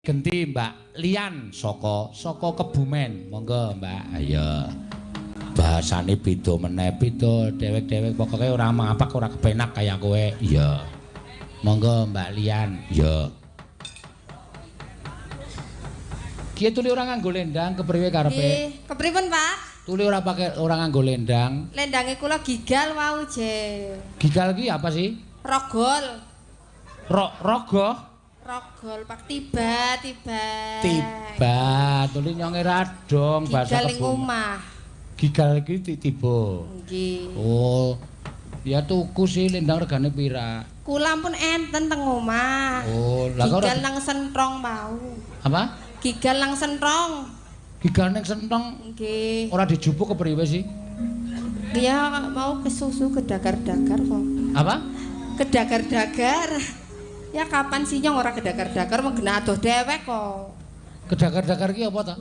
Genti Mbak Lian saka Kebumen. Monggo Mbak. Ayo. Bahasane beda meneh, beda dhewek-dhewek pokoke ora mapak ora kepenak kaya kowe. Iya. Monggo Mbak Lian. Iya. Ki tuli ora nganggo lendang kepriwe karepe? Nggih, kepripun Pak? Tuli ora pakai ora nganggo lendang. Lendange kula gigal wau je. Gigal ki apa sih? Rogol. Rogo? Rogol Pak tiba. Tiba, tuli nyonge radong bahasa Gigal ning omah. Gigal iki tiba. Nggih. Oh. Ya tuku sih lendang regane pira? Kula pun enten teng omah. Oh, lah kok gigal nang sentrong mau. apa? Gigal nang sentrong. Gigal ning sentong Nggih. ora dijupuk kepriwe sih? Dia mau ke susu kedagar-dagar kok. Apa? Kedagar-dagar. Ya kapan sih nyong ora kedagar-dagar mau kena adoh dewek kok. Kedagar-dagar ki apa ta?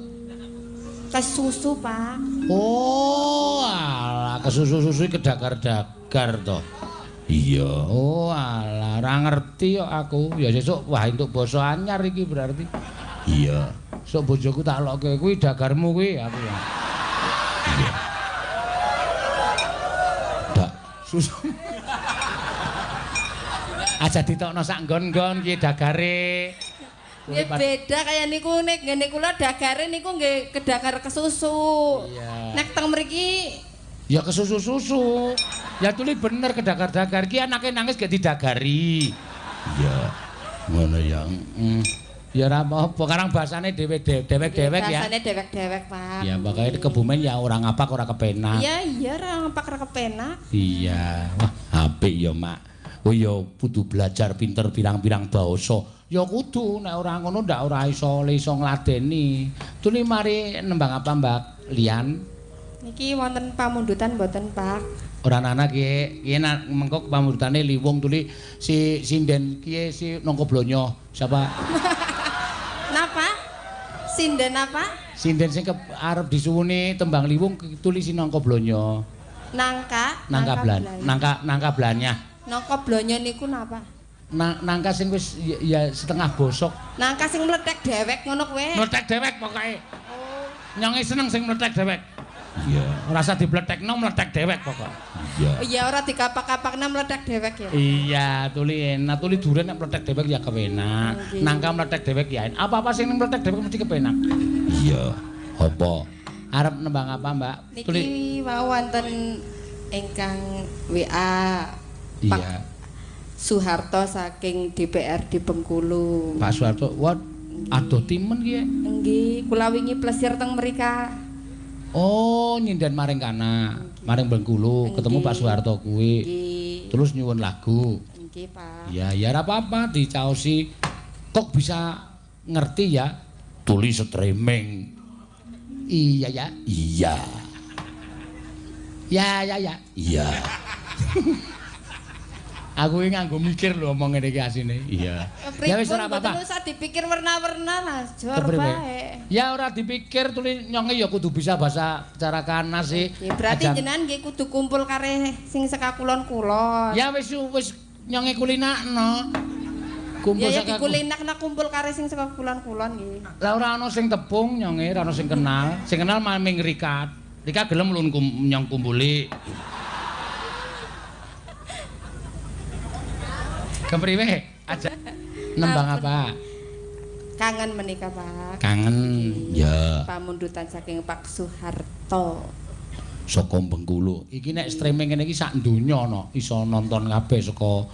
Kesusu, Pak. Oh, alah kesusu-susu kedagar-dagar to. Iya, oh alah ora ngerti kok aku. Ya sesuk wah entuk basa anyar iki berarti. Iya. Sok bojoku tak lokke kuwi dagarmu kuwi aku ya. Iya. Dak susu. Aja ditokno sak nggon-nggon ki dagare. Ya beda kaya niku nek ngene kula dagare niku nggih kedagar kesusu. Iya. Nek teng mriki ya kesusu-susu. Ya tuli bener kedagar-dagar ki anake nangis gak didagari. Iya. Ngono ya. Ya ora apa-apa karang bahasane dewek-dewek ya. bahasane dewek-dewek, Pak. Ya makanya Kebumen ya ora ngapak ora kepenak. Iya ora ngepak ora kepenak. Iya. Wah, apik ya, Mak. Oh ya kudu belajar pinter pirang-pirang basa. Ya kudu nek ora ngono ndak ora iso ngladeni. Tuli mari nembang apa Mbak Lian? Niki wonten pamundutan mboten, Pak? Ora ana ki mengko pamundutane liwung tuli si sinden kiye si nangka blonyo. Siapa? Napa? Sinden apa? Sinden sing arep disuwuni tembang liwung tuli si nangka blonyo. Nangka blanya. Nangka blonyo niku napa? Nangka sing wis ya setengah bosok. Nangka sing mlethek dewek ngono kuwe. Mlethek dewek pokoke. Oh. Nyonge seneng sing mlethek dewek. Iya. Ora usah dibletekno mlethek dewek pokok. Iya. Iya ora dikapak-kapakna mlethek dewek ya. Iya, tuli enak, tuli duren nek mlethek dewek ya kepenak. Okay. Nangka mlethek dewek ya. Apa-apa sing ning mlethek dewek mesti kepenak. Iya. Apa? Arep nembang apa, Mbak? Niki wau wonten ingkang WA. Pak Iya. Soeharto saking DPRD Bengkulu. Pak Soeharto, what? Adoh timen ki ya? Nggih, kula wingi plesir teng mrika. Oh, nyindan maring kana, maring Bengkulu, ketemu Pak Soeharto kuwi. Nggih. Terus nyuwun lagu. Nggih, Pak. Ya, ya ora apa-apa dicaosi. Kok bisa ngerti ya? Tulis streaming. Iya ya. Iya. Ya. Iya. Aku iki nganggo mikir lho omong ngene iki asine. Iya. Ya wis ora apa-apa. Mboten usah dipikir warna-warna lah, jor Kepriwe? bae. Ya ora dipikir tuli nyonge ya kudu bisa bahasa cara kana sih. Nggih, berarti jenengan nggih kudu kumpul kare sing sekakulon-kulon. Ya wis nyonge kulinakno. Kumpul Ya saka dikulinakna kumpul kare sing sekakulon-kulon nggih. Lah ora ana sing tepung nyonge, ora ana sing kenal. Sing kenal maming Rika. Rika gelem ulun nyong kumpuli. Kepriwe? Aja nembang apa? Kangen menika, Pak. Kangen. Ya. Pamundutan saking Pak Soeharto. Saka Bengkulu. Iki nek streaming ngene iki sak donya no. Iso nonton kabeh saka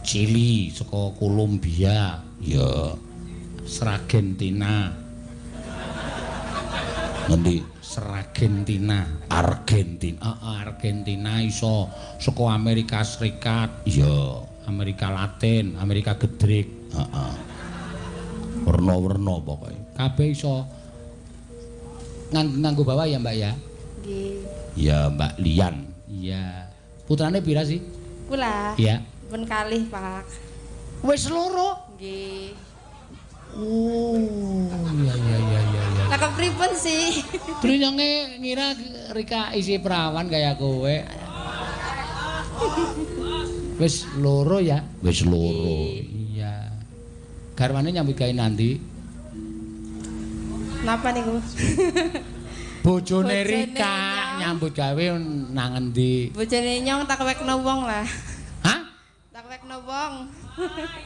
Chili, saka Kolombia, ya Seragentina. Ngendi? Seragentina, Argentina iso saka Amerika Serikat, ya Amerika Latin, Amerika Gedrik, Werna-werna pokoke. Kabeh iso nganggo bawah ya, Mbak ya? Nggih. Ya, Mbak Lian. Iya. Putrane pira sih? Kula. Iya. Pun kalih, Pak. Wis loro. Nggih. Oh, iya. Lah kepripun sih? Terus nyonge ngira Rika isi perawan kayak kowe. Wis loro ya? Wis loro. Iya. garwane nyambut gawe nanti? Napa niku? Bojone Bojone Rika Nyong. nyambut gawe nang endi? Bojone Nyong tak wekno wong lah. Hah? Tak wekno wong.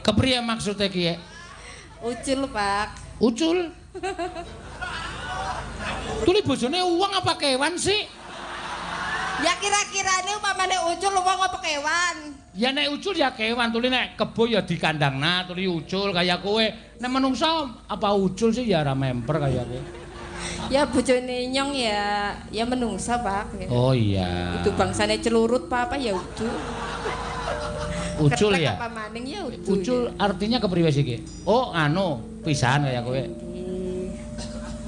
Kepriye maksude ki? Ucul, Pak. Ucul? Tuli bojone uwang apa kewan sih? Ya kira-kirane upamane ucul wong apa kewan? Ya nek ucul ya kewan, tuli nek kebo ya di kandangna, tuli ucul kaya kowe. Nek menungsa apa ucul sih ya ora memper kaya kowe. Ya bojone Nyong ya menungsa, Pak. Oh iya. Itu bangsane celurut apa ya ucul. Ucul Ketek ya. apa maning ya ucul. Ucul artinya kepriwe sih ki? Oh, anu, pisahan kaya kowe.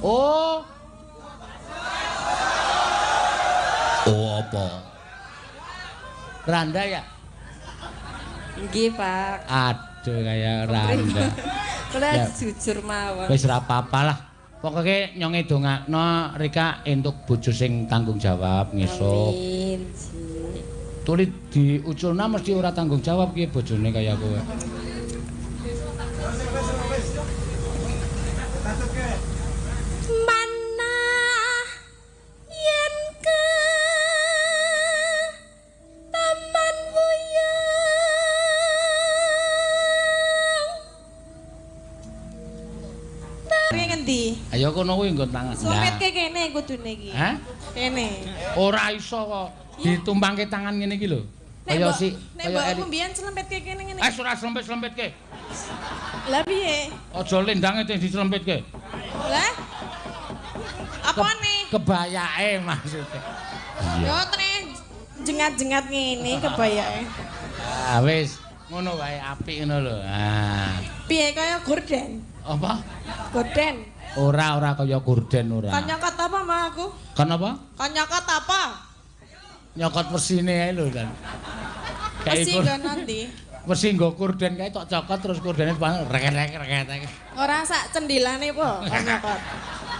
Oh. Oh apa? Randa ya? Nggih, Pak. Aduh kaya Randa. Kula Ya. jujur mawon. Wis ora apa-apa lah. Pokoke nyonge dongakno Rika entuk bojo sing tanggung jawab ngesuk. Amin. Ji. Tuli diuculna mesti ora tanggung jawab ki bojone kaya kowe. Mana yen ke taman wuyang. Kuwi ngendi? Ayo kono kuwi nggon tangan. Sumpitke kene kudune iki. Hah? Kene. Ora iso kok ditumpangke tangan ngene iki lho. Kaya si nek mbokmu mbiyen slempitke kene ngene. ora slempit-slempitke. Lah piye? Aja lendange dislempitke. Lah? Apane? Kebayake maksudnya. Yo tene jengat-jengat ngene kebayake. Ah wis, ngono wae apik ngono lho. Ah. Piye kaya gorden? Apa? Gorden. Ora kaya gorden ora. Kan nyokot apa mah aku? Kenapa? Kan nyokot apa? Nyokot mesine ae lho kan. Mesti Kayak nggon nanti. mesti nggo gorden kae tok cokot terus gordene reket-reket. Ora sak cendilane po kan nyokot.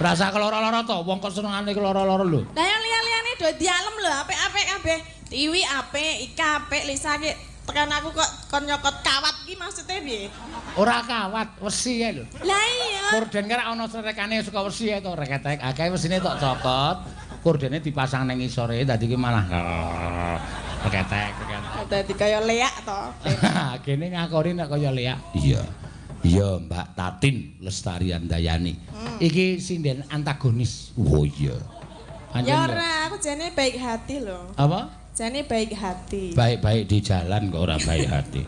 Rasa keloro-loro to, wong kok senengane keloro-loro lho. Lah yang liya-liyane do dialem lho, apik-apik kabeh. Tiwi apik, Ika apik, Lisa ki tekan aku kok kon nyokot kawat ki maksudnya piye? Ora kawat, wesi ae lho. Lah iya. Gorden kan ana serekane suka wesi ae to, reket-reket. Akeh wesine tok cokot, gordene dipasang ning isore dadi ki malah reket-reket. Dadi kaya leak to. Kene ngakoni nek kaya leak. Iya. Iya, Mbak Tatin Lestari Andayani. Iki sinden antagonis. Oh iya. Ya ora, aku jane baik hati lho. Apa? Jane baik hati. Baik-baik di jalan kok ora baik hati.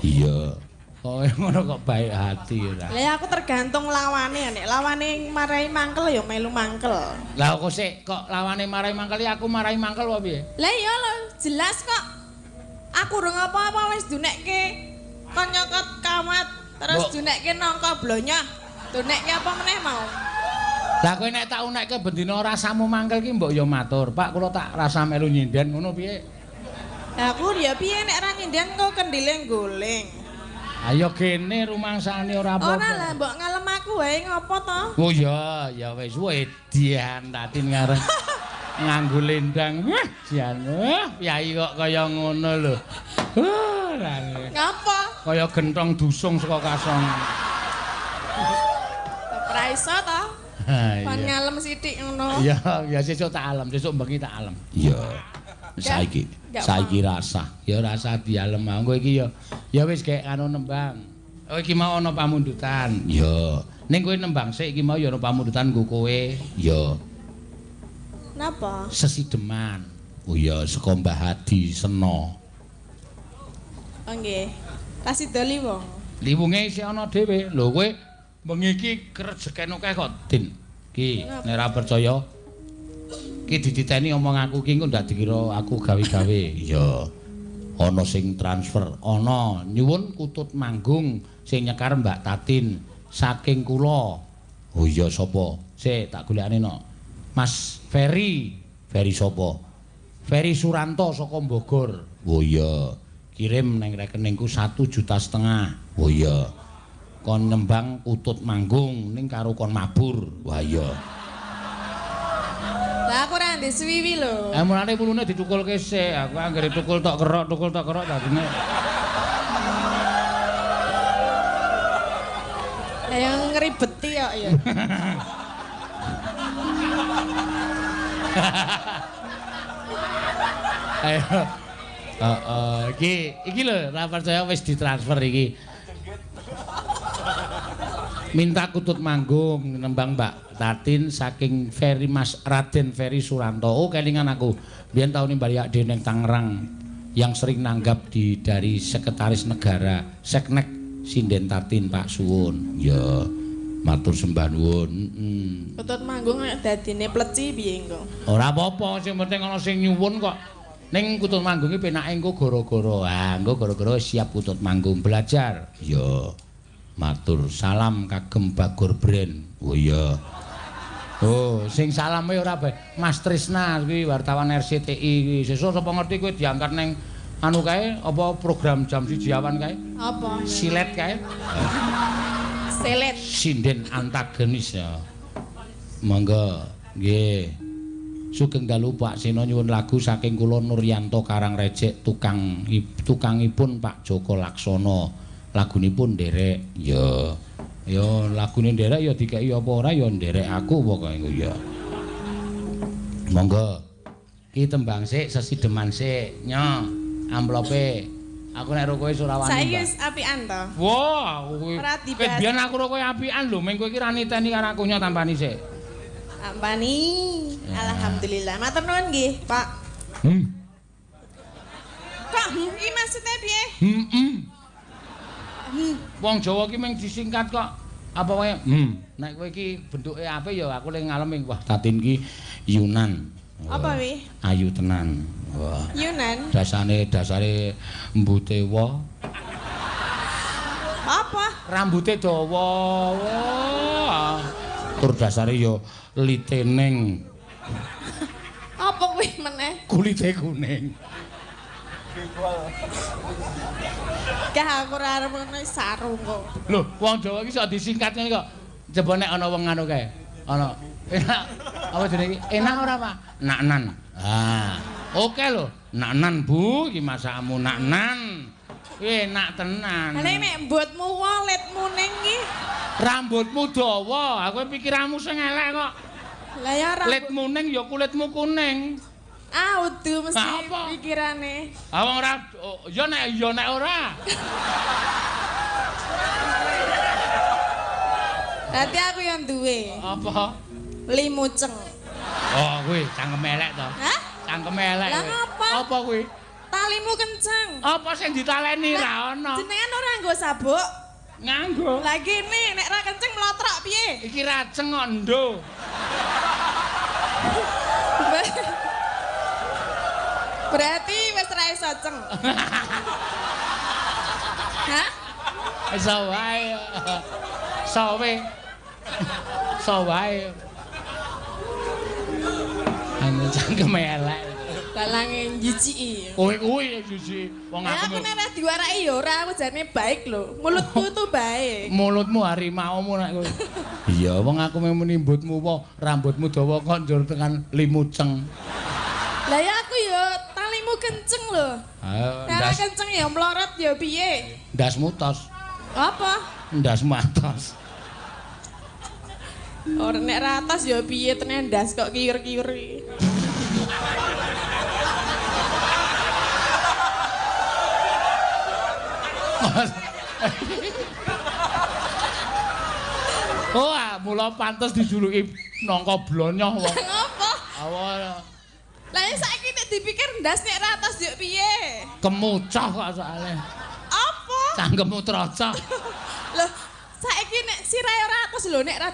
Iya. Kok ngono kok baik hati ora. Lah aku tergantung lawane, nek lawane marai mangkel ya melu mangkel. Lah kok sik kok lawane marai mangkel aku marai mangkel apa piye? Lah iya lho, jelas kok. Aku urung apa-apa wis dunekke kon nyokot kawat, terus Mbok. dunekke nangka blonyah. Dunekke apa meneh mau? Lah kowe nek tak unekke bendina rasamu mangkel ki mbok ya matur. Pak kula tak rasa melu nyinden ngono piye? Lah aku ya piye nek ra nyinden kok kendile goleng. Ayo kene rumangsane ora apa-apa. Ora lah mbok ngalem aku wae ngopo to? Oh iya, ya wis edian tatin ngarep nganggo lendang. Wah, jan. Piyai kok kaya ngono lho. Rane. Ngapa? Kaya gentong dusung saka kasong. Ora iso to? Ha Pan iya. ngalem sithik ngono. Iya, ya sesuk tak alem, sesuk bengi tak alem. Iya. Saiki, Nggak saiki rasa. Ya rasa dialem mangko iki ya wis gek anu nembang. Oh iki mau ana pamundutan. Ya. Ning kowe nembang sik iki mau ya ana pamundutan nggo kowe. Ya. Napa? Sesideman. Oh iya, saka Mbah Hadi Sena. Oh nggih. Kasih doli wong. Liwunge isih ana dhewe. Lho kowe bengi iki kerejeken akeh kok, Din. Ki, nek ora percaya ki dititeni omong aku ki engko ndak dikira aku gawe-gawe. Iya. Ana sing transfer, ana nyuwun kutut manggung sing nyekar Mbak Tatin saking kula. Oh iya sapa? Sik tak golekane no. Mas Ferry. Ferry sapa? Ferry Suranto saka Bogor. Oh iya. Kirim nang rekeningku 1,5 juta. Oh iya. Kon nembang kutut manggung ning karo kon mabur. Wah iya. Lah aku ora ndek suwiwi lho. Mulane mulune ditukulke sik. Aku anggere tukul tok kerok dadine. Yang ngeribeti kok ya. Ayo. Iki lho, ra percaya wis ditransfer iki. Minta kutut manggung nembang Mbak Tatin saking Ferry Mas Raden Ferry Suranto. Oh, kelingan aku. Biyen tahun nimbali ade ning Tangerang yang sering nanggap dari sekretaris negara, Seknek Sinden Tatin Pak Suwun. Ya, matur sembah nuwun. Kutut manggung nek dadine pleci piye engko? Ora apa-apa, sing penting ana sing nyuwun kok. Ning kutut manggung iki penake engko gara-gara. Engko gara-gara siap kutut manggung belajar. Ya. Matur salam kagem Bagor Brand. Oh iya. Oh, sing salame ora bae. Mas Trisna kuwi wartawan RCTI kuwi. Sesuk sapa ngerti kowe diangkat ning anu kae apa program jam 1 awan kae? Apa? Silet kae. Selet. Sinden antagonis ya. Monggo nggih. Sugeng dalu Pak Seno nyuwun lagu saking kula Nuryanto Karangrejek tukangipun Pak Joko Laksono. Lagunipun nderek. Ya. Ya lagune nderek ya dikeki apa ora ya nderek aku pokoke ya. Monggo. Ki tembang sik sesideman sik. Nyo. Amplope. Aku nek karo kowe ora wani. Saiki wis apian to. Wah, kowe. Ora dibahas. Biyen aku karo kowe apian lho, meng kowe iki ra niteni karo aku nyo tampani sik. Tampani. Alhamdulillah. Matur nuwun nggih, Pak. Kok iki maksudnya piye? Wong Jawa ki mung disingkat kok. Apa wae? Nek kowe iki bentuke apik ya aku ning ngalem wah Tatin ki Yunan. Apa wi? Ayu tenan. Wah. Yunan. Dasare mbutewa. Apa? Rambute dawa. Wah. Tur dasare ya liteneng. Apa kuwi meneh? Kulite kuning. Kah aku ora arep ngono sarung kok. Lho, wong Jawa iki iso disingkat ngene kok. Coba nek ana wong anu kae. Ana enak apa jenenge iki? Enak ora, Pak? Naknan. Ah, oke lho. Naknan, Bu, iki masakmu naknan. Enak tenan. Nek mbutmu waletmu ning iki. Rambutmu dawa, aku pikiranmu sing elek kok. Lah ya rambut. Litmu ning ya kulitmu kuning. Ah, udu mesti Apa? pikirane. Ah wong ora ya nek ora. Dadi aku yang duwe. Apa? Limuceng. Oh, kuwi cangkem elek to. Hah? Cangkem elek. Lah kuwi. ngapa? Apa kuwi? Talimu kenceng. Apa sing ditaleni ra ono? Jenengan ora nggo sabuk. Nganggo. Lah kene nek ra kenceng mlotrok piye? Iki raceng kok ndo. Berarti wis ra iso ceng. Hah? Iso wae. Sawe. Sawae. Anu cangkem elek. Dalange njijiki. Kowe kuwi siji. Wong Aku aku nek ora diwaraki ya ora, aku jane baik lho. Mulutku tuh baik. mulutmu harimaumu nek kowe. Iya, wong aku mung menimbutmu apa rambutmu dawa kok njur tekan limuceng. Lah ya aku ya talimu kenceng lho. Ayo, Nek kenceng ya mlorot ya piye? ndasmu tos. Apa? Ndasmu atos. Ora nek ratas ya piye tenan ndas kok kiur-kiur iki. Oh, mula pantes dijuluki nangka blonyoh wong. Ngopo? Awal Lah ya saiki nek dipikir ndas nek ratas ya piye? kemucoh kok soalé. Apa? Cangkemmu trocok. Loh, saiki nek sirahe ora atus lho nek ra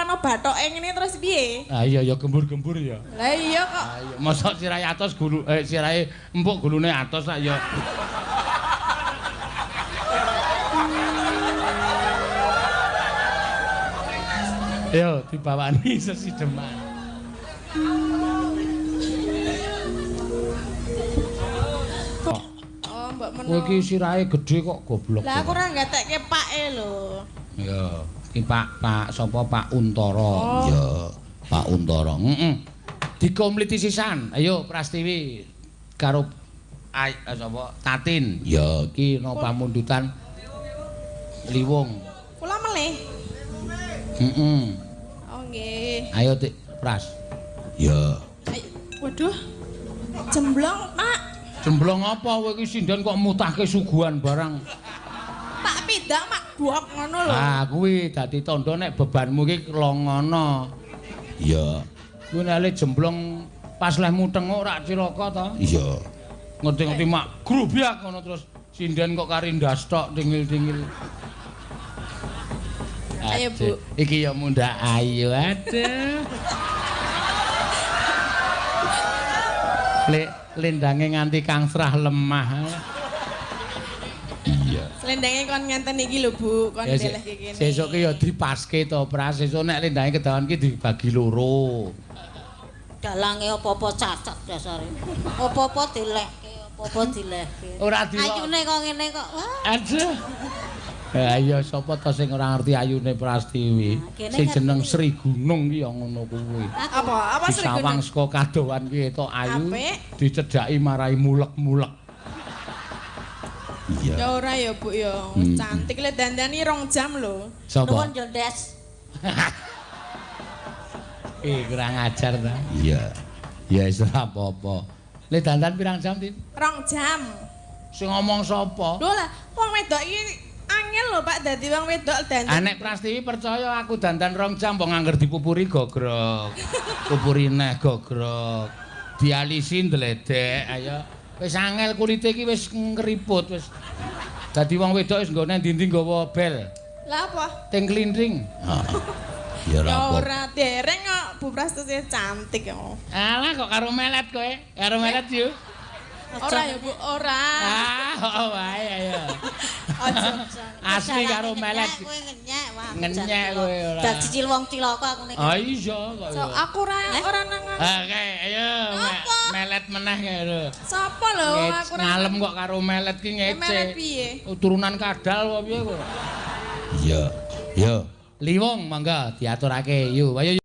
ono bathoke ngene terus piye? Ah iya ya gembur-gembur ya. Lah iya kok. Ah iya, mosok sirahe atos gulu sirahe empuk gulune atos sak ya. Yo dibawani sesideman. Oh, mbok Kowe menawa. iki sirahe gedhe kok goblok. Lah aku ora gatekke pake lho. Ya, iki Pak sapa Pak Untara. Oh. Ya, Pak Untara. Heeh. Dikompliti sisan. Ayo Prastiwi karo sapa Tatin. Ya, iki no pamundutan Liwong. Kula melih. Oh nggih. Ayo Tik Pras. Ya. Waduh. Jemblong, Pak. Jemblong apa kowe iki sinden kok mutahke suguhan barang. Tak pidak mak buak ngono lho. Ah kuwi dadi tandha nek bebanmu iki longono. Ya. Kuwi nek jemblong pas leh muteng ora cilaka to. Iya. Ngerti-ngerti mak grubyak ngono terus sinden kok kari ndas tok tingil-tingil. Ayo, Bu. Iki ya mundak ayu aduh. Lendange nganti kangsrah lemah. Iya. Selendangnya kon ngenten iki lho Bu, kon Ya, delehke kene. sesuk ki ya dipaske to, Pras. Sesuk nek lendange kedawan ki dibagi loro. Dalange apa-apa cacat dasare. Apa-apa dilehke, apa-apa dilehke. Ora di. Ayune kok ngene kok. Wah, Aduh. Ayo sapa to sing ora ngerti ayune Prastiwi? kene Sing jeneng ngerti. Sri Gunung ki ya ngono kuwi. Apa Sri Disawang Gunung? saka kadowan ki to ayu, Apik. dicedhaki marai mulek-mulek. Iya. Ya ora ya Bu ya. Cantik le dandani 2 jam lho. Sapa? nuwun yo, Des. Kurang ajar ta. Iya. Ya wis ora apa-apa. Le dandan pirang jam, Tin? 2 jam. Sing ngomong sapa? Lho lah, wong wedok iki angel lho Pak dadi wong wedok dandan. Anek Prastiwi percaya aku dandan 2 jam mbok ngangger dipupuri gogrok. Pupuri neh gogrok. Dialisi ndledek ayo. Wis angel kulite iki wis ngeriput wis. Dadi wong wedok wis nggone ndi-ndi nggawa bel. Lah apa? Ting klintring. Ya Ya ora. ora dereng kok Bu Prastuti cantik kok. Alah kok karo melet kowe? Karo melet yuk. Ora ya Bu, ora. Ah, wae ayo. Aja. Asli karo melet. Kowe ngenyek, wah. Ngenyek kowe ora. Dadi cicil wong cilaka aku nek. Ah iya kok. So aku ora nang Oke, ayo melet meneh kae lho. sapa lho aku ora Ngalem kok karo melet ki melet ngece. piye? Turunan kadal apa piye kok? Iya. Yo. Liwong mangga diaturake. Yuk, ayo